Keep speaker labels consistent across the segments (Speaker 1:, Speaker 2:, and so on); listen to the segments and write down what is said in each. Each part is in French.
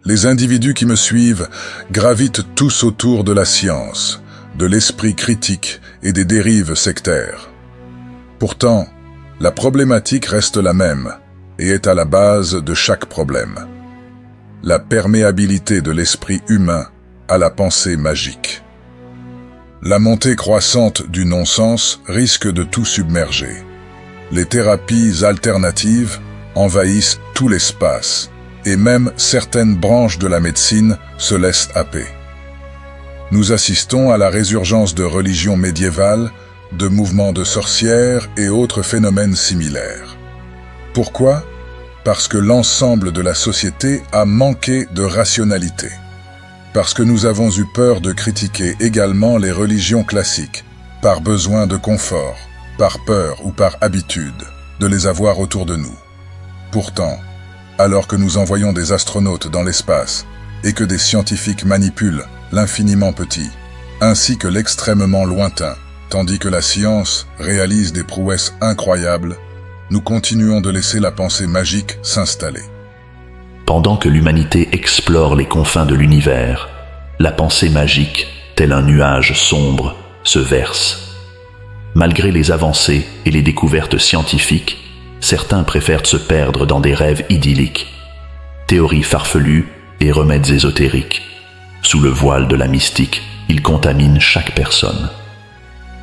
Speaker 1: Les individus qui me suivent gravitent tous autour de la science, de l'esprit critique et des dérives sectaires. Pourtant, la problématique reste la même et est à la base de chaque problème. La perméabilité de l'esprit humain à la pensée magique. La montée croissante du non-sens risque de tout submerger. Les thérapies alternatives envahissent tout l'espace, et même certaines branches de la médecine se laissent happer. Nous assistons à la résurgence de religions médiévales, de mouvements de sorcières et autres phénomènes similaires. Pourquoi ? Parce que l'ensemble de la société a manqué de rationalité. Parce que nous avons eu peur de critiquer également les religions classiques, par besoin de confort, par peur ou par habitude, de les avoir autour de nous. Pourtant, alors que nous envoyons des astronautes dans l'espace et que des scientifiques manipulent l'infiniment petit, ainsi que l'extrêmement lointain, tandis que la science réalise des prouesses incroyables, nous continuons de laisser la pensée magique s'installer.
Speaker 2: Pendant que l'humanité explore les confins de l'univers, la pensée magique, tel un nuage sombre, se verse. Malgré les avancées et les découvertes scientifiques, certains préfèrent se perdre dans des rêves idylliques, théories farfelues et remèdes ésotériques. Sous le voile de la mystique, ils contaminent chaque personne.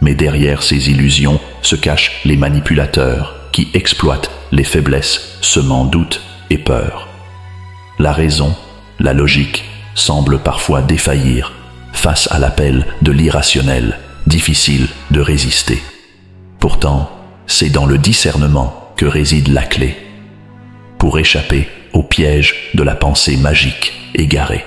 Speaker 2: Mais derrière ces illusions se cachent les manipulateurs qui exploitent les faiblesses, semant doute et peur. La raison, la logique, semblent parfois défaillir face à l'appel de l'irrationnel, difficile de résister. Pourtant, c'est dans le discernement que réside la clé pour échapper au piège de la pensée magique égarée.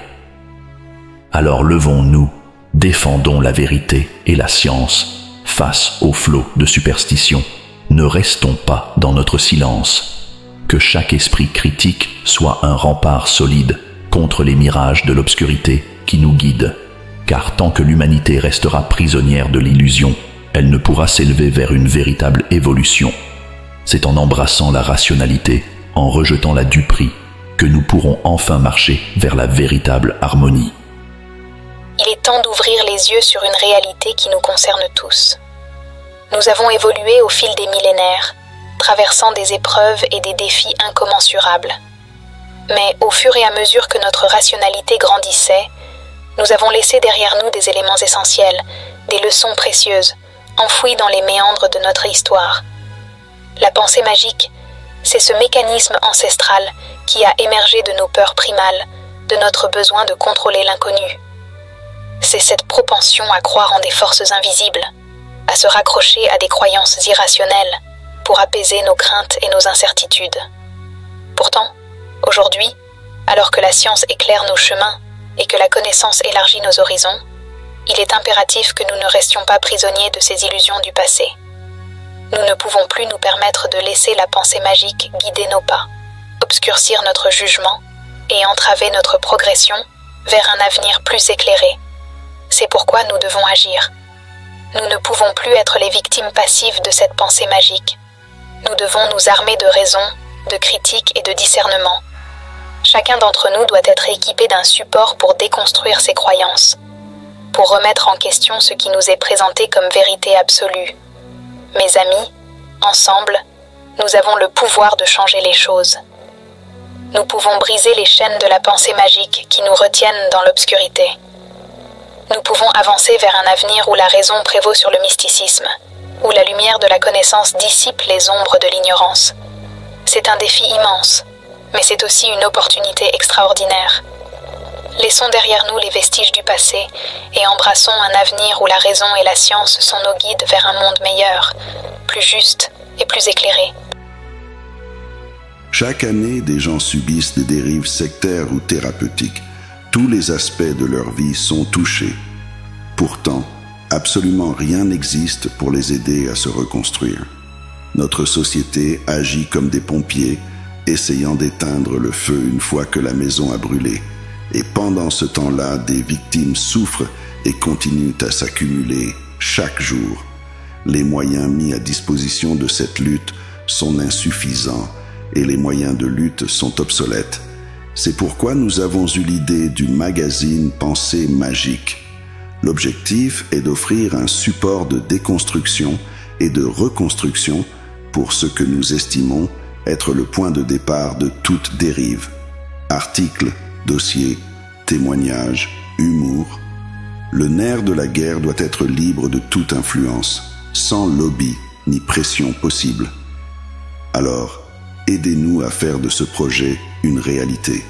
Speaker 2: Alors levons-nous, défendons la vérité et la science face au flot de superstition. Ne restons pas dans notre silence. Que chaque esprit critique soit un rempart solide contre les mirages de l'obscurité qui nous guident. Car tant que l'humanité restera prisonnière de l'illusion, elle ne pourra s'élever vers une véritable évolution. C'est en embrassant la rationalité, en rejetant la duperie, que nous pourrons enfin marcher vers la véritable harmonie.
Speaker 3: Il est temps d'ouvrir les yeux sur une réalité qui nous concerne tous. Nous avons évolué au fil des millénaires, traversant des épreuves et des défis incommensurables. Mais au fur et à mesure que notre rationalité grandissait, nous avons laissé derrière nous des éléments essentiels, des leçons précieuses, enfouies dans les méandres de notre histoire. La pensée magique, c'est ce mécanisme ancestral qui a émergé de nos peurs primales, de notre besoin de contrôler l'inconnu. C'est cette propension à croire en des forces invisibles, à se raccrocher à des croyances irrationnelles pour apaiser nos craintes et nos incertitudes. Pourtant, aujourd'hui, alors que la science éclaire nos chemins et que la connaissance élargit nos horizons, il est impératif que nous ne restions pas prisonniers de ces illusions du passé. Nous ne pouvons plus nous permettre de laisser la pensée magique guider nos pas, obscurcir notre jugement et entraver notre progression vers un avenir plus éclairé. C'est pourquoi nous devons agir. Nous ne pouvons plus être les victimes passives de cette pensée magique. Nous devons nous armer de raison, de critique et de discernement. Chacun d'entre nous doit être équipé d'un support pour déconstruire ses croyances, pour remettre en question ce qui nous est présenté comme vérité absolue. Mes amis, ensemble, nous avons le pouvoir de changer les choses. Nous pouvons briser les chaînes de la pensée magique qui nous retiennent dans l'obscurité. Nous pouvons avancer vers un avenir où la raison prévaut sur le mysticisme, où la lumière de la connaissance dissipe les ombres de l'ignorance. C'est un défi immense, mais c'est aussi une opportunité extraordinaire. Laissons derrière nous les vestiges du passé et embrassons un avenir où la raison et la science sont nos guides vers un monde meilleur, plus juste et plus éclairé.
Speaker 4: Chaque année, des gens subissent des dérives sectaires ou thérapeutiques. Tous les aspects de leur vie sont touchés. Pourtant, absolument rien n'existe pour les aider à se reconstruire. Notre société agit comme des pompiers, essayant d'éteindre le feu une fois que la maison a brûlé. Et pendant ce temps-là, des victimes souffrent et continuent à s'accumuler chaque jour. Les moyens mis à disposition de cette lutte sont insuffisants et les moyens de lutte sont obsolètes. C'est pourquoi nous avons eu l'idée du magazine Pensée magique. L'objectif est d'offrir un support de déconstruction et de reconstruction pour ce que nous estimons être le point de départ de toute dérive. Articles, dossiers, témoignages, humour. Le nerf de la guerre doit être libre de toute influence, sans lobby ni pression possible. Alors, aidez-nous à faire de ce projet une réalité.